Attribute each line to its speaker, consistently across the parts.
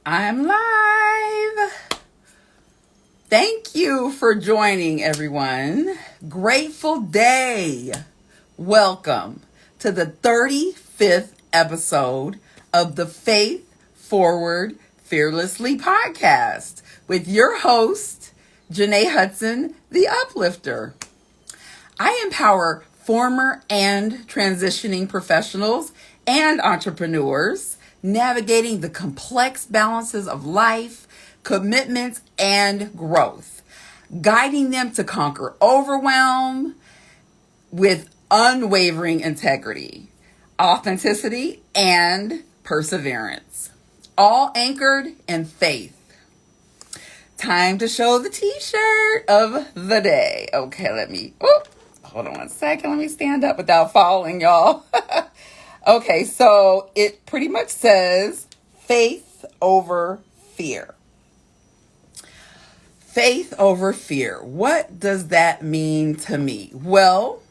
Speaker 1: I'm live. Thank you for joining, everyone. Grateful day. Welcome to the 35th episode of the Faith Forward Fearlessly podcast with your host, Jenée Hudson, the Uplifter. I empower former and transitioning professionals and entrepreneurs navigating the complex balances of life, commitments, and growth, guiding them to conquer overwhelm with unwavering integrity, authenticity, and perseverance, all anchored in faith. Time to show the t-shirt of the day. Okay, hold on one second. Let me stand up without falling, y'all. Okay, so it pretty much says faith over fear. Faith over fear. What does that mean to me? Well,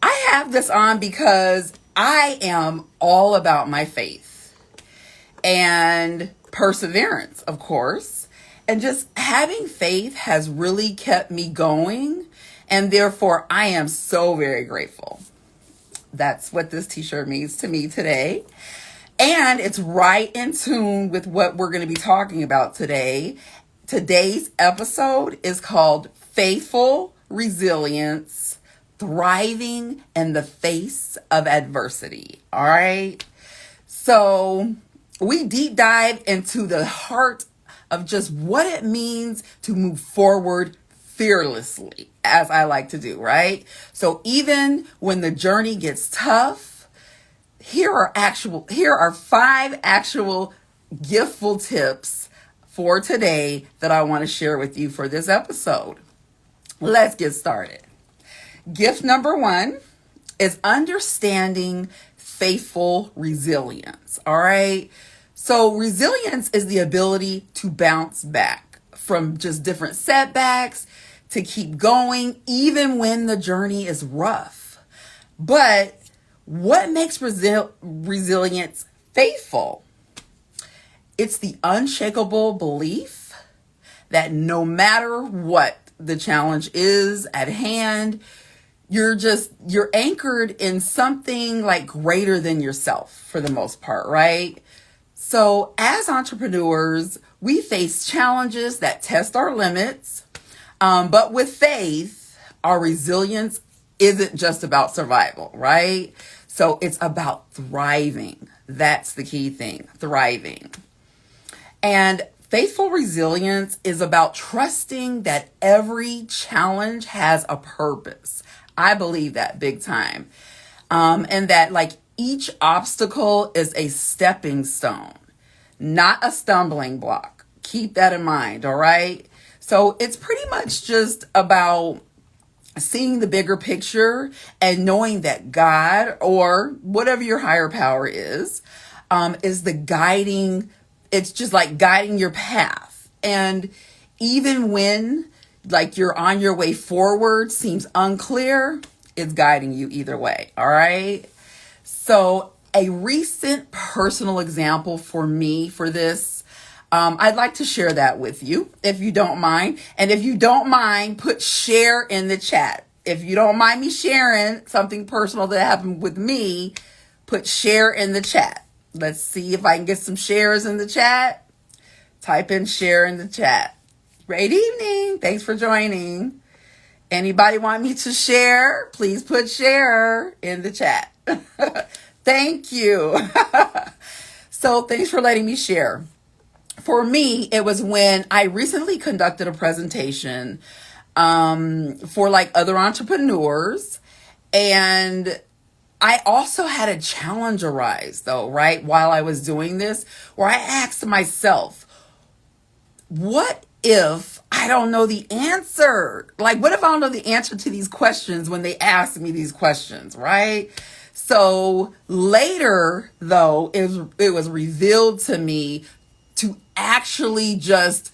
Speaker 1: I have this on because I am all about my faith and perseverance, of course. And just having faith has really kept me going. And therefore, I am so very grateful. That's what this t-shirt means to me today. And it's right in tune with what we're going to be talking about today. Today's episode is called Faithful Resilience, Thriving in the Face of Adversity. All right. So we deep dive into the heart of just what it means to move forward fearlessly, as I like to do, right? So even when the journey gets tough, here are 5 actual giftful tips for today that I want to share with you for this episode. Let's get started. Gift number 1 is understanding faithful resilience. All right. So resilience is the ability to bounce back from just different setbacks, to keep going even when the journey is rough. But what makes resilience faithful? It's the unshakable belief that no matter what the challenge is at hand, you're anchored in something like greater than yourself for the most part, right? So as entrepreneurs, we face challenges that test our limits. But with faith, our resilience isn't just about survival, right? So it's about thriving. That's the key thing, thriving. And faithful resilience is about trusting that every challenge has a purpose. I believe that big time. And that like each obstacle is a stepping stone, not a stumbling block. Keep that in mind, all right? So it's pretty much just about seeing the bigger picture and knowing that God, or whatever your higher power is the guiding. It's just like guiding your path. And even when like you're on your way forward seems unclear, it's guiding you either way. All right. So a recent personal example for me for this, I'd like to share that with you, if you don't mind. And if you don't mind, put share in the chat. If you don't mind me sharing something personal that happened with me, put share in the chat. Let's see if I can get some shares in the chat. Type in share in the chat. Great evening. Thanks for joining. Anybody want me to share? Please put share in the chat. Thank you. So thanks for letting me share. For me, it was when I recently conducted a presentation for like other entrepreneurs. And I also had a challenge arise though, right? While I was doing this, where I asked myself, what if I don't know the answer? Like, what if I don't know the answer to these questions when they ask me these questions, right? So later, though, it was revealed to me to actually just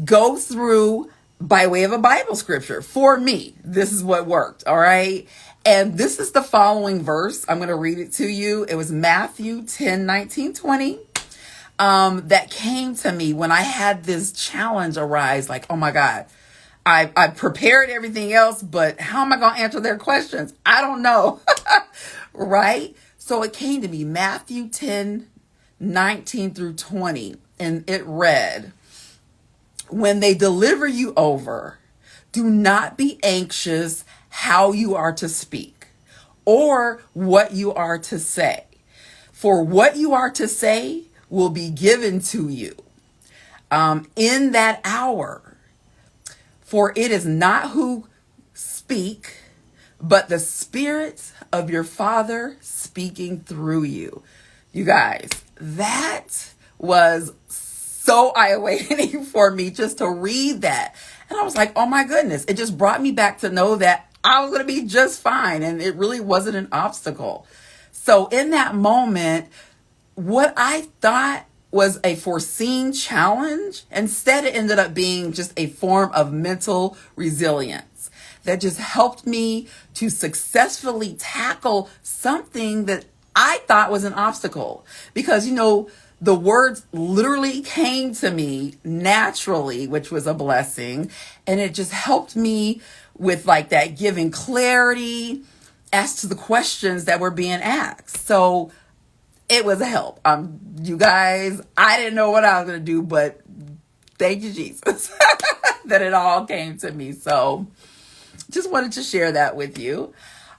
Speaker 1: go through by way of a Bible scripture. For me, this is what worked, all right? And this is the following verse. I'm going to read it to you. It was Matthew 10, 19, 20. that came to me when I had this challenge arise. Like, oh my God, I prepared everything else, but how am I going to answer their questions? I don't know. Right? So it came to me, Matthew 10:19-20, and it read, when they deliver you over, do not be anxious how you are to speak or what you are to say. For what you are to say will be given to you in that hour. For it is not who speak, but the Spirit of your Father speaking through you. You guys, that was so eye-awakening for me just to read that. And I was like, oh my goodness, it just brought me back to know that I was going to be just fine. And it really wasn't an obstacle. So in that moment, what I thought was a foreseen challenge, instead it ended up being just a form of mental resilience that just helped me to successfully tackle something that I thought was an obstacle. Because, the words literally came to me naturally, which was a blessing. And it just helped me with like that giving clarity as to the questions that were being asked. So it was a help. You guys, I didn't know what I was going to do, but thank you, Jesus, that it all came to me. So just wanted to share that with you.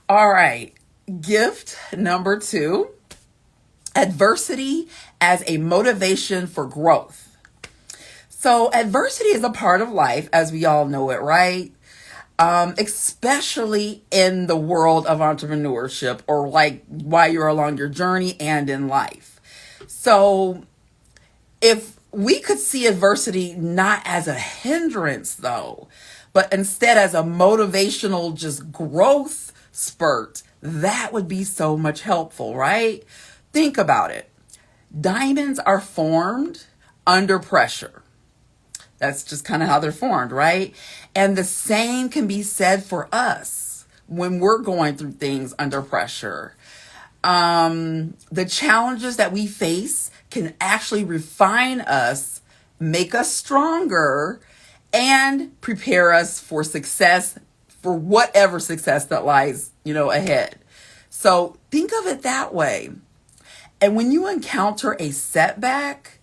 Speaker 1: All right. Gift number 2, adversity as a motivation for growth. So adversity is a part of life, as we all know it, right? Especially in the world of entrepreneurship, or like while you're along your journey and in life. So if we could see adversity not as a hindrance though, but instead as a motivational just growth spurt, that would be so much helpful, right? Think about it. Diamonds are formed under pressure. That's just kind of how they're formed, right? And the same can be said for us when we're going through things under pressure. The challenges that we face can actually refine us, make us stronger, and prepare us for success, for whatever success that lies, ahead. So think of it that way. And when you encounter a setback,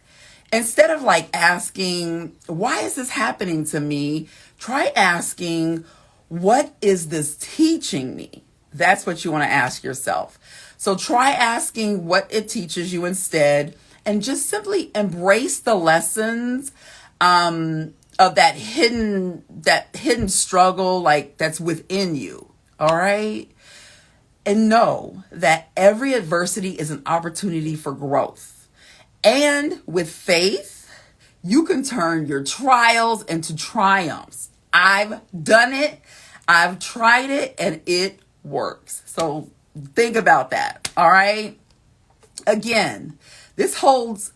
Speaker 1: instead of like asking, why is this happening to me? Try asking, what is this teaching me? That's what you want to ask yourself. So try asking what it teaches you instead, and just simply embrace the lessons of that hidden struggle, like that's within you. All right. And know that every adversity is an opportunity for growth. And with faith, you can turn your trials into triumphs. I've done it. I've tried it, and it works. So think about that. All right. Again, this holds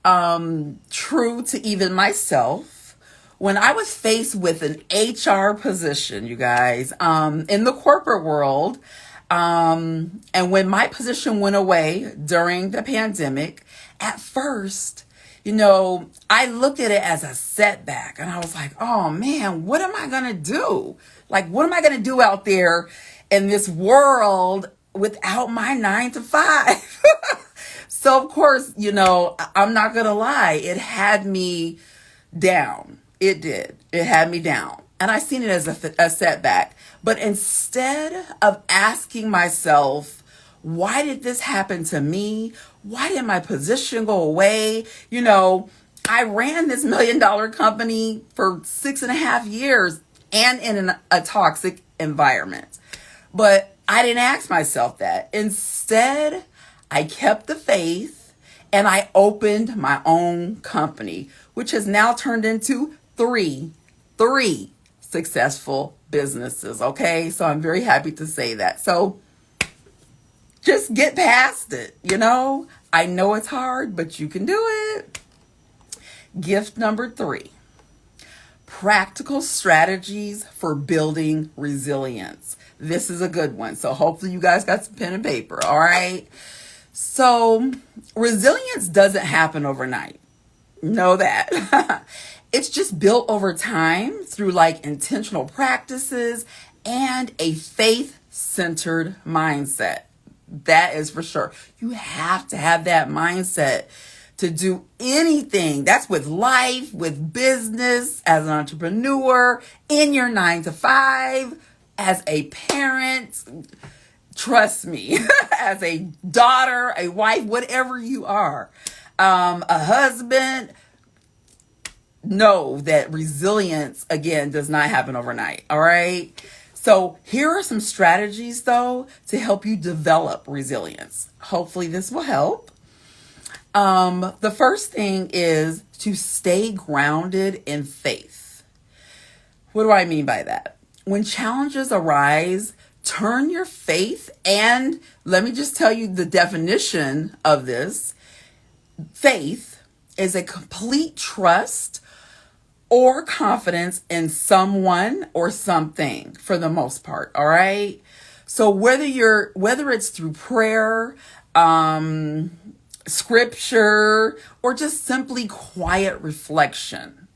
Speaker 1: true to even myself. When I was faced with an HR position, you guys, in the corporate world, and when my position went away during the pandemic, at first, I looked at it as a setback, and I was like, oh man, what am I going to do? Like, what am I going to do out there in this world without my 9 to 5? So of course, I'm not going to lie. It had me down. It did. It had me down. And I seen it as a setback. But instead of asking myself, why did this happen to me? Why did my position go away? I ran this $1 million company for 6.5 years and in a toxic environment. But I didn't ask myself that. Instead, I kept the faith and I opened my own company, which has now turned into three successful businesses. Okay. So I'm very happy to say that. So just get past it. I know it's hard, but you can do it. Gift number 3, practical strategies for building resilience. This is a good one. So hopefully you guys got some pen and paper. All right. So resilience doesn't happen overnight. Know that. It's just built over time through like intentional practices and a faith centered mindset. That is for sure. You have to have that mindset to do anything. That's with life, with business, as an entrepreneur, in your 9 to 5, as a parent. Trust me, as a daughter, a wife, whatever you are, a husband, know that resilience, again, does not happen overnight. All right. So here are some strategies, though, to help you develop resilience. Hopefully this will help. The first thing is to stay grounded in faith. What do I mean by that? When challenges arise, turn your faith, and let me just tell you the definition of this. Faith is a complete trust or confidence in someone or something, for the most part. All right. So whether it's through prayer, scripture, or just simply quiet reflection,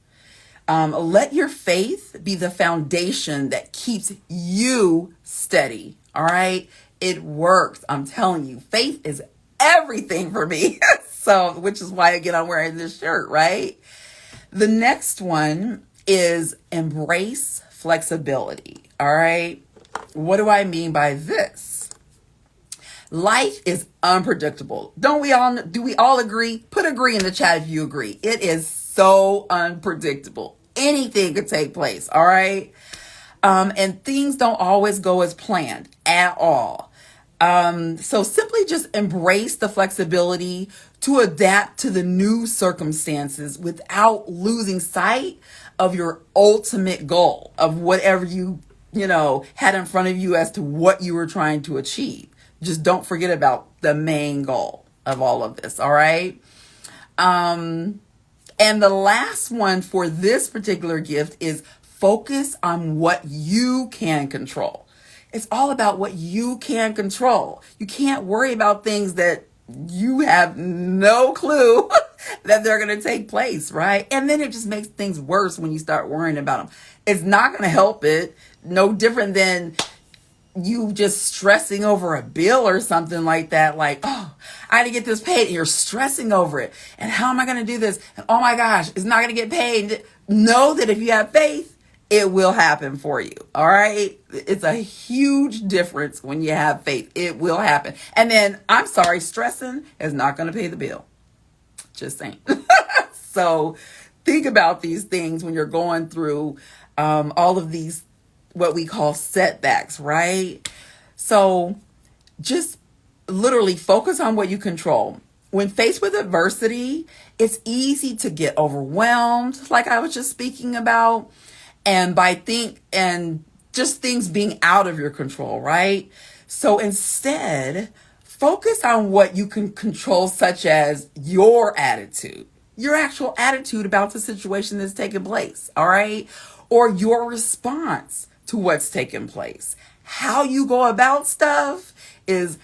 Speaker 1: let your faith be the foundation that keeps you steady. All right. It works. I'm telling you, faith is everything for me. So, which is why, again, I'm wearing this shirt, right? The next one is embrace flexibility. All right. What do I mean by this? Life is unpredictable. Do we all agree? Put agree in the chat if you agree. It is so unpredictable. Anything could take place. All right. And things don't always go as planned at all. So simply just embrace the flexibility to adapt to the new circumstances without losing sight of your ultimate goal of whatever you had in front of you as to what you were trying to achieve. Just don't forget about the main goal of all of this. All right. And the last one for this particular gift is focus on what you can control. It's all about what you can control. You can't worry about things that you have no clue that they're going to take place, right? And then it just makes things worse when you start worrying about them. It's not going to help it. No different than you just stressing over a bill or something like that. Like, oh, I got to get this paid. And you're stressing over it. And how am I going to do this? And oh my gosh, it's not going to get paid. Know that if you have faith, it will happen for you. All right. It's a huge difference when you have faith. It will happen. And then, I'm sorry, stressing is not going to pay the bill. Just saying. So think about these things when you're going through all of these, what we call setbacks, right? So just literally focus on what you control. When faced with adversity, it's easy to get overwhelmed, like I was just speaking about. And just things being out of your control, right? So instead, focus on what you can control, such as your attitude, your actual attitude about the situation that's taking place, all right? Or your response to what's taking place. How you go about stuff is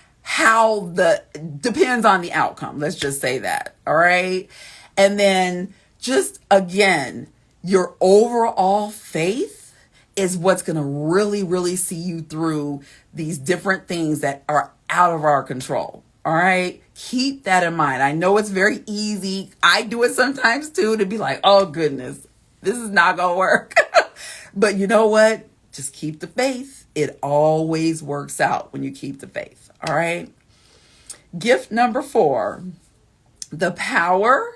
Speaker 1: depends on the outcome. Let's just say that, all right? And then just, again, your overall faith is what's going to really, really see you through these different things that are out of our control. All right. Keep that in mind. I know it's very easy. I do it sometimes too, to be like, oh goodness, this is not going to work. But you know what? Just keep the faith. It always works out when you keep the faith. All right. Gift number 4, the power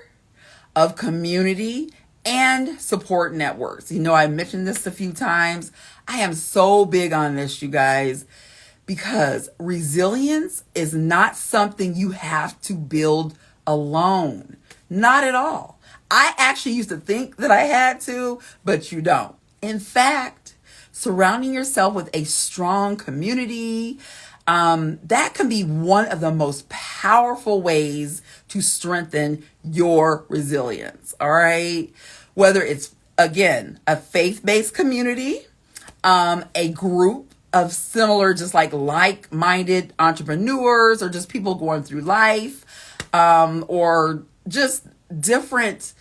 Speaker 1: of community and support networks. I mentioned this a few times. I am so big on this, you guys, because resilience is not something you have to build alone. Not at all. I actually used to think that I had to, but you don't. In fact, surrounding yourself with a strong community, that can be one of the most powerful ways to strengthen your resilience. All right. Whether it's, again, a faith-based community, a group of similar, just like-minded entrepreneurs, or just people going through life, or just different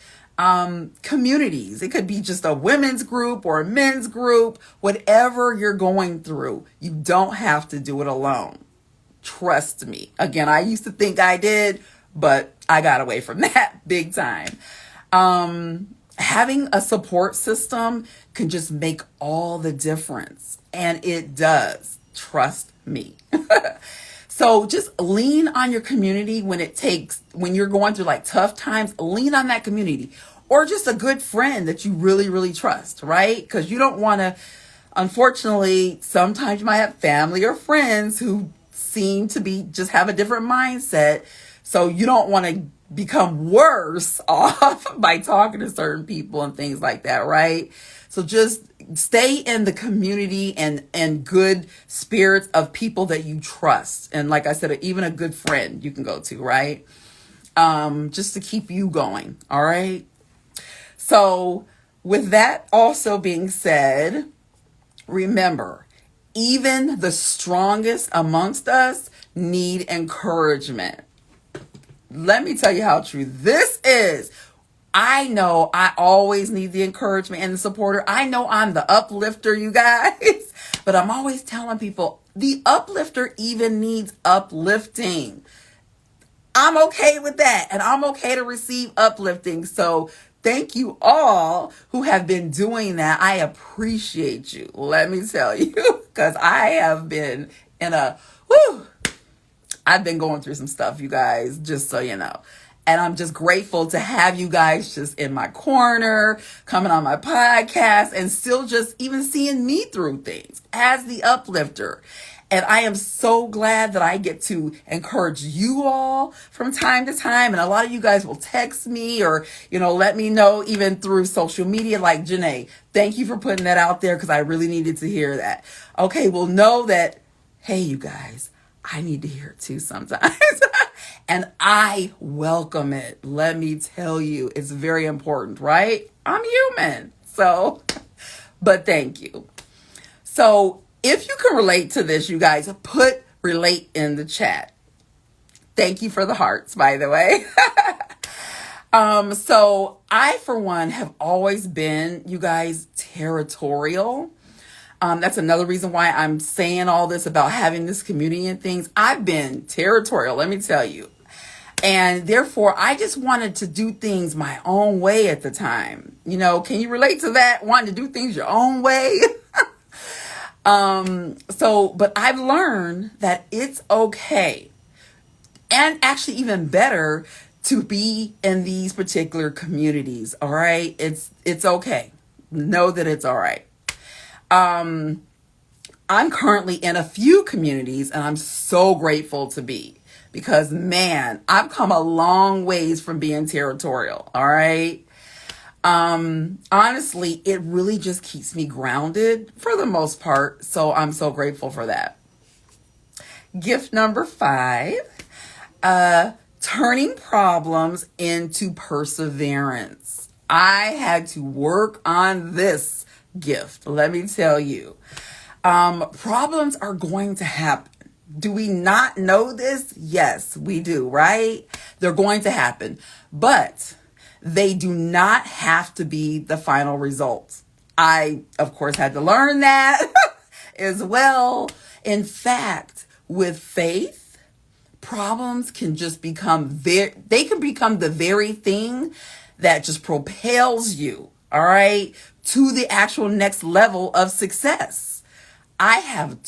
Speaker 1: communities. It could be just a women's group or a men's group. Whatever you're going through, you don't have to do it alone. Trust me. Again, I used to think I did, but I got away from that big time. Having a support system can just make all the difference. And it does. Trust me. So just lean on your community when you're going through like tough times, lean on that community, or just a good friend that you really, really trust, right? Because you don't want to, unfortunately, sometimes you might have family or friends who seem to just have a different mindset. So you don't want to become worse off by talking to certain people and things like that, right? So just stay in the community and good spirits of people that you trust. And like I said, even a good friend you can go to, right? Just to keep you going. All right. So with that also being said, remember, even the strongest amongst us need encouragement. Let me tell you how true this is. I know I always need the encouragement and the supporter. I know I'm the uplifter, you guys, but I'm always telling people the uplifter even needs uplifting. I'm okay with that, and I'm okay to receive uplifting. So thank you all who have been doing that. I appreciate you. Let me tell you, because I have been I've been going through some stuff, you guys, just so you know. And I'm just grateful to have you guys just in my corner, coming on my podcast, and still just even seeing me through things as the uplifter. And I am so glad that I get to encourage you all from time to time. And a lot of you guys will text me or, let me know even through social media, like, Jenée, thank you for putting that out there because I really needed to hear that. Okay, well, know that, hey, you guys, I need to hear it too sometimes. And I welcome it. Let me tell you, it's very important, right? I'm human. So, but thank you. So if you can relate to this, you guys, put relate in the chat. Thank you for the hearts, by the way. So I, for one, have always been, you guys, territorial. That's another reason why I'm saying all this about having this community and things. I've been territorial, let me tell you. And therefore, I just wanted to do things my own way at the time. Can you relate to that? Wanting to do things your own way? But I've learned that it's okay, and actually even better, to be in these particular communities. All right. It's okay. Know that it's all right. I'm currently in a few communities, and I'm so grateful to be, because man, I've come a long ways from being territorial. All right. Honestly, it really just keeps me grounded for the most part. So I'm so grateful for that. Gift number 5, turning problems into perseverance. I had to work on this gift. Let me tell you, problems are going to happen. Do we not know this? Yes, we do, right? They're going to happen, but they do not have to be the final result. I, of course, had to learn that as well. In fact, with faith, problems can just become they can become the very thing that just propels you, all right, to the actual next level of success. I have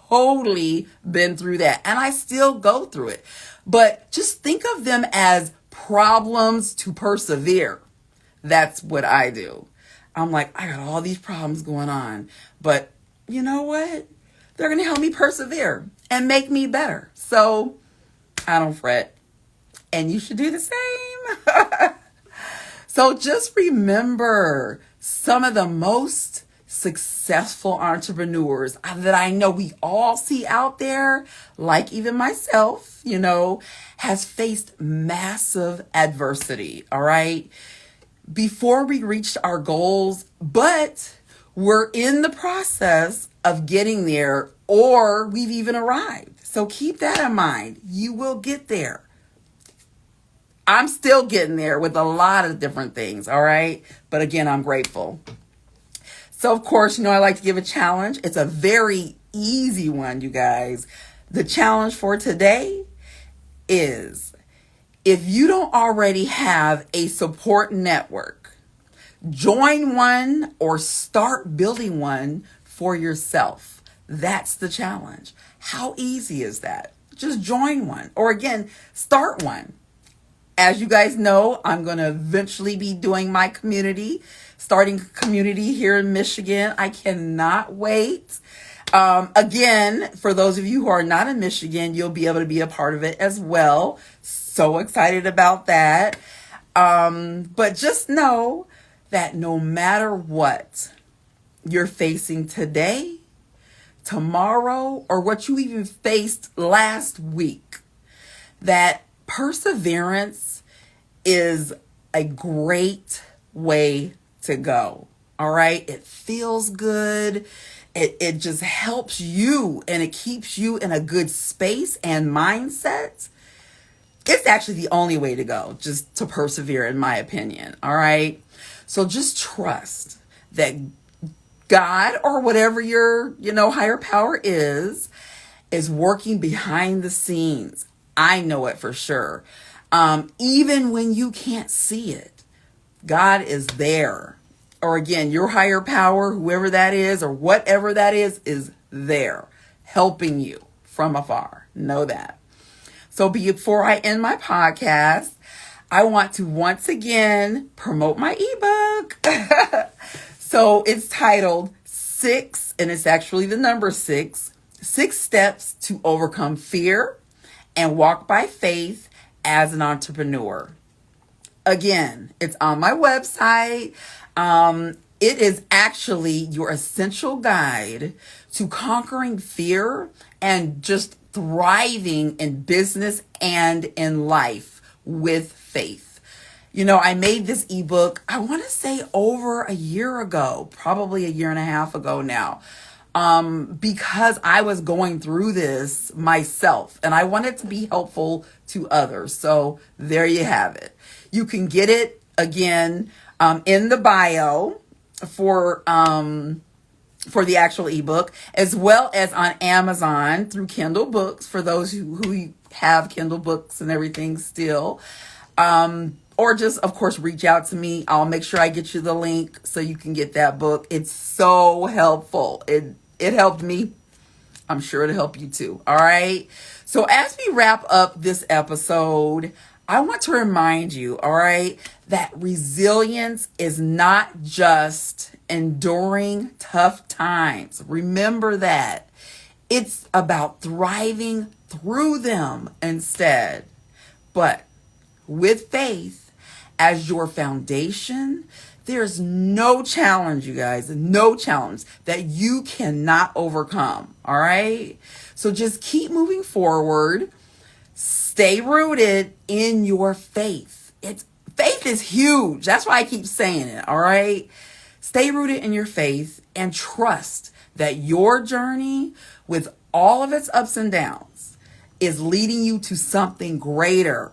Speaker 1: totally been through that, and I still go through it. But just think of them as problems to persevere. That's what I do. I'm like, I got all these problems going on, but you know what? They're going to help me persevere and make me better. So I don't fret. And you should do the same. So just remember, some of the most successful entrepreneurs that I know we all see out there, like even myself, has faced massive adversity, all right, before we reached our goals, but We're in the process of getting there, or we've even arrived. So keep that in mind. You will get there. I'm still getting there with a lot of different things, all right? But again, I'm grateful. So, of course, I like to give a challenge. It's a very easy one, you guys. The challenge for today is, if you don't already have a support network, join one or start building one for yourself. That's the challenge. How easy is that? Just join one, or again, start one. As you guys know, I'm going to eventually be doing my community, starting community here in Michigan. I cannot wait. Again, for those of you who are not in Michigan, you'll be able to be a part of it as well. So excited about that. But just know that no matter what you're facing today, tomorrow, or what you even faced last week, that perseverance is a great way to go. All right. It feels good. It just helps you, and it keeps you in a good space and mindset. It's actually the only way to go, just to persevere, in my opinion. All right. So just trust that God, or whatever your, higher power is working behind the scenes. I know it for sure. Even when you can't see it, God is there. Or again, your higher power, whoever that is, or whatever that is there helping you from afar. Know that. So before I end my podcast, I want to once again promote my ebook. So it's titled 6, and it's actually the number 6 Steps to Overcome Fear and Walk by Faith as an Entrepreneur. Again, it's on my website. It is actually your essential guide to conquering fear and just thriving in business and in life with faith. I made this ebook, I want to say over a year ago, probably a year and a half ago now, because I was going through this myself and I wanted to be helpful to others. So there you have it. You can get it again in the bio for the actual ebook, as well as on Amazon through Kindle Books for those who have Kindle Books and everything still. Or just, of course, reach out to me. I'll make sure I get you the link so you can get that book. It's so helpful. It helped me. I'm sure it'll help you too. All right. So as we wrap up this episode, I want to remind you, all right, that resilience is not just enduring tough times. Remember that. It's about thriving through them instead. But with faith as your foundation, there's no challenge, you guys, no challenge that you cannot overcome. All right. So just keep moving forward. Stay rooted in your faith. Faith is huge. That's why I keep saying it. All right. Stay rooted in your faith and trust that your journey, with all of its ups and downs, is leading you to something greater.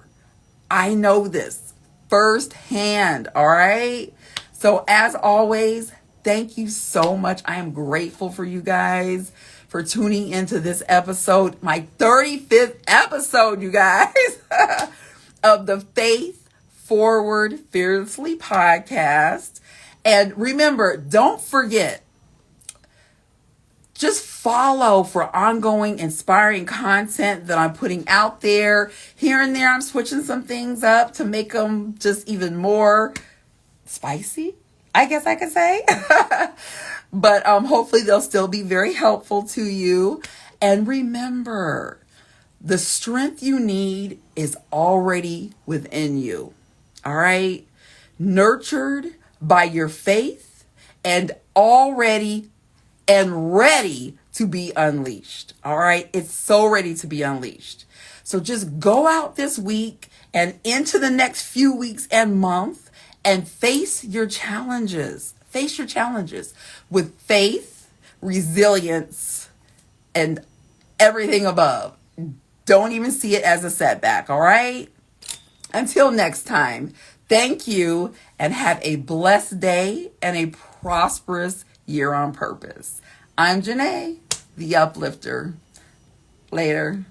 Speaker 1: I know this firsthand. All right. So as always, thank you so much. I am grateful for you guys for tuning into this episode, my 35th episode, you guys, of the Faith Forward Fearlessly podcast. And remember, don't forget, just follow for ongoing inspiring content that I'm putting out there. Here and there, I'm switching some things up to make them just even more spicy, I guess I could say. But hopefully they'll still be very helpful to you. And remember, the strength you need is already within you. All right? Nurtured by your faith and already and ready to be unleashed. All right? It's so ready to be unleashed. So just go out this week and into the next few weeks and month and face your challenges. Face your challenges with faith, resilience, and everything above. Don't even see it as a setback, all right? Until next time, thank you and have a blessed day and a prosperous year on purpose. I'm Jenée, the Uplifter. Later.